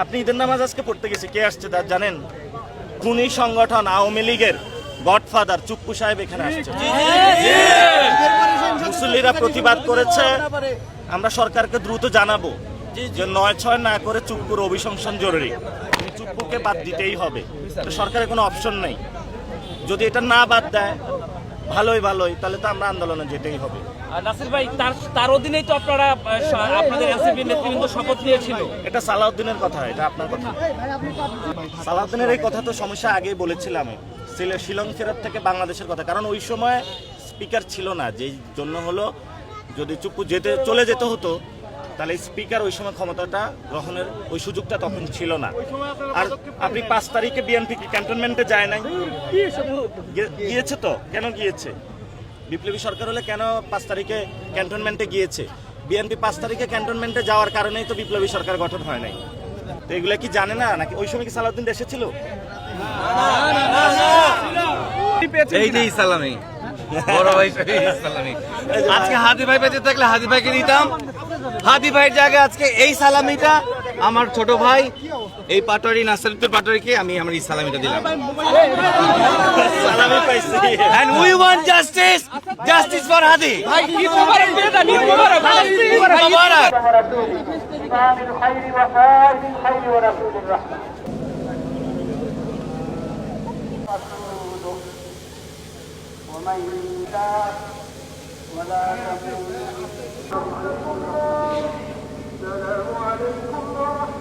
আপনি ঈদের নামাজ আজকে পড়তে গেছে, কে আসছে তা জানেন? খুনি সংগঠন আওয়ামী লীগের গডফাদার চুপ্পু সাহেব এখানে আসছে। মুসল্লিরা প্রতিবাদ করেছে, আমরা সরকারকে দ্রুত জানাবো যে ৯/৬ না করে চুপ্পুর অভিশংসন জরুরি, চুপ্পুকে বাদ দিতেই হবে, সরকারের কোনো অপশন নেই। যদি এটা না বাদ দেয় ভালোই, তাহলে তো আমরা আন্দোলনে যেতেই হবে। নাসির ভাই, তার অধীনেই তো আপনারা আপনাদের এনসিপি নেতৃবৃন্দ শপথ নিয়েছিল। এটা সালাউদ্দিনের কথা, এটা আপনার কথা। সালাউদ্দিনের এই কথা তো সমস্যা আগেই বলেছিলাম, শিলং ফেরত থেকে বাংলাদেশের কথা। কারণ ওই সময় স্পিকার ছিল না, যেই জন্য হলো যদি চুপ্পু চলে যেতে হতো তাহলে স্পিকার ওই সময় ক্ষমতাটা গ্রহণের ওই সুযোগটা তখন ছিল না। আর আপনি ৫ তারিখে বিএনপি কি ক্যান্টনমেন্টে যায় নাই? গিয়েছে তো, কেন গিয়েছে? বিপ্লবী সরকার হলে কেন ৫ তারিখে ক্যান্টনমেন্টে গিয়েছে? বিএনপি ৫ তারিখে ক্যান্টনমেন্টে যাওয়ার কারণেই তো বিপ্লবী সরকার গঠন হয় নাই। তো এগুলা কি জানে না নাকি? ওই সময় কি সালাউদ্দিন দেশে ছিল? এইটাই সালামি, বড় ভাই সালামি। আজকে হাদি ভাই বেঁচে থাকলে হাদি ভাইকে দিতাম। হাদি ভাইয়ের জায়গায় আজকে এই সালামিটা আমার ছোট ভাই এই পাটোয়ারি নাসিরুদ্দিন পাটোয়ারিকে আমি আমার এই সালামিটা দিলাম। সালামি পাইছি। And we want justice, justice for Hadi. Mubarak. إمام الخير وفاعل الخير ورسول الرحمة رسوله ومن يطع ولا تموت. السلام عليكم ورحمة الله.